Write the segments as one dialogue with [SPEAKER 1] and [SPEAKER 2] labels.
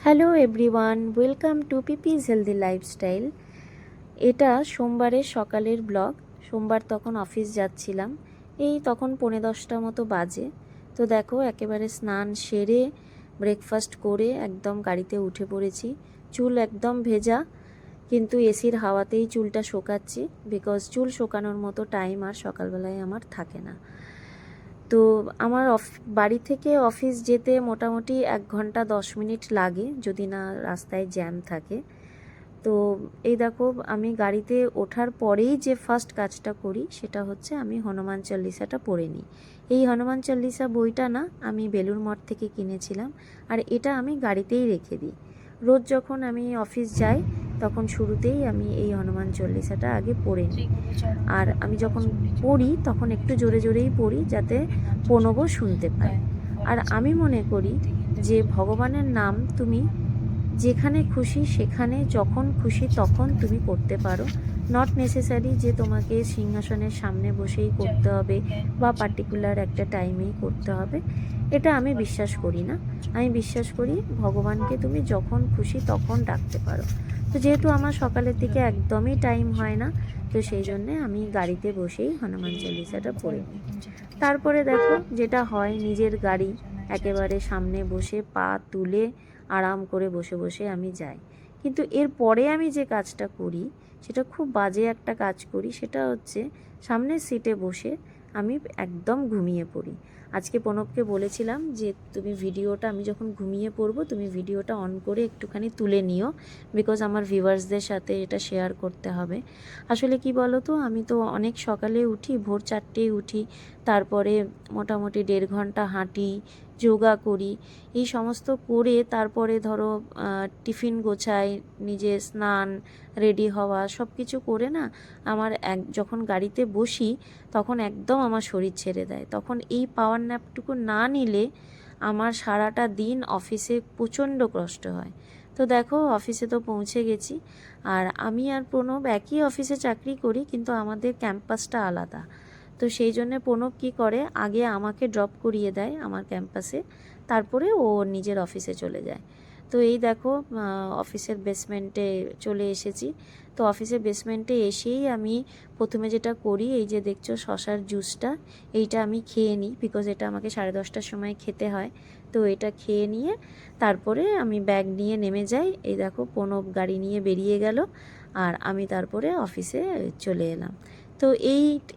[SPEAKER 1] Hello everyone, welcome to পিপিজ healthy lifestyle. এটা সোমবারের সকালের ব্লগ। সোমবার তখন অফিস যাচ্ছিলাম, এই তখন 10:45 মতো বাজে। তো দেখো, একেবারে স্নান সেরে ব্রেকফাস্ট করে একদম গাড়িতে উঠে পড়েছি। চুল একদম ভেজা, কিন্তু এসির হাওয়াতেই চুলটা শোকাচ্ছি, বিকজ চুল শোকানোর মতো টাইম আর সকালবেলায় আমার থাকে না। তো আমার বাড়ি থেকে অফিস যেতে মোটামুটি 1 ঘন্টা 10 মিনিট লাগে, যদি না রাস্তায় জ্যাম থাকে। তো এই দেখো, আমি গাড়িতে ওঠার পরেই যে ফার্স্ট কাজটা করি সেটা হচ্ছে আমি হনুমান চল্লিশাটা পড়ে নিই। এই হনুমান চল্লিশা বইটা না আমি বেলুড় মঠ থেকে কিনেছিলাম, আর এটা আমি গাড়িতেই রেখে দিই। রোজ যখন আমি অফিস যাই তখন শুরুতেই আমি এই হনুমান চল্লিশাটা আগে পড়ে নিই। আর আমি যখন পড়ি তখন একটু জোরে জোরেই পড়ি, যাতে প্রণব শুনতে পায়। আর আমি মনে করি যে ভগবানের নাম তুমি যেখানে খুশি সেখানে, যখন খুশি তখন তুমি করতে পারো। নট নেসেসারি যে তোমাকে সিংহাসনের সামনে বসেই করতে হবে বা পার্টিকুলার একটা টাইমেই করতে হবে। এটা আমি বিশ্বাস করি না। আমি বিশ্বাস করি ভগবানকে তুমি যখন খুশি তখন ডাকতে পারো। তো যেহেতু আমার সকালের দিকে একদমই টাইম হয় না, তো সেই জন্যে আমি গাড়িতে বসেই হনুমান চল্লিশাটা পড়ে নিই। তারপরে দেখো, যেটা হয়, নিজের গাড়ি একেবারে সামনে বসে পা তুলে আরাম করে বসে বসে আমি যাই। কিন্তু এর পরে আমি যে কাজটা করি সেটা খুব বাজে একটা কাজ করি। সেটা হচ্ছে সামনের সিটে বসে আমি একদম ঘুমিয়ে পড়ি। আজকে প্রণবকে বলেছিলাম যে তুমি ভিডিওটা, আমি যখন ঘুমিয়ে পড়বো তুমি ভিডিওটা অন করে একটুখানি তুলে নিও, বিকজ আমার ভিউয়ার্সদের সাথে এটা শেয়ার করতে হবে। আসলে কি বলো তো, আমি তো অনেক সকালে উঠি, ভোর 4টেয় উঠি, তারপরে মোটামুটি 1.5 ঘন্টা হাঁটি, যোগা করি, এই সমস্ত করে তারপরে ধরো টিফিন গোছাই, নিজে স্নান, রেডি হওয়া সব কিছু করে না আমার যখন গাড়িতে বসি তখন একদম আমার শরীর ছেড়ে দেয়। তখন এই পাওয়ার ন্যাপটুকু না নিলে আমার সারাটা দিন অফিসে প্রচণ্ড কষ্ট হয়। তো দেখো, অফিসে তো পৌঁছে গেছি। আর আমি আর প্রণব একই অফিসে চাকরি করি, কিন্তু আমাদের ক্যাম্পাসটা আলাদা। তো সেই জন্যে প্রণব কী করে, আগে আমাকে ড্রপ করিয়ে দেয় আমার ক্যাম্পাসে, তারপরে ও নিজের অফিসে চলে যায়। তো এই দেখো, অফিসের বেসমেন্টে চলে এসেছি। তো অফিসের বেসমেন্টে এসেই আমি প্রথমে যেটা করি, এই যে দেখছো শশার জুসটা, এইটা আমি খেয়ে নিই, বিকজ এটা আমাকে 10:30টার সময় খেতে হয়। তো এটা খেয়ে নিয়ে তারপরে আমি ব্যাগ নিয়ে নেমে যাই। এই দেখো, প্রণব গাড়ি নিয়ে বেরিয়ে গেল, আর আমি তারপরে অফিসে চলে এলাম। তো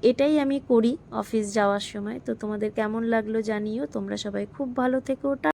[SPEAKER 1] এটাই আমি করি অফিস যাওয়ার সময়। তো তোমাদের কেমন লাগলো জানিও। তোমরা সবাই খুব ভালো থেকো।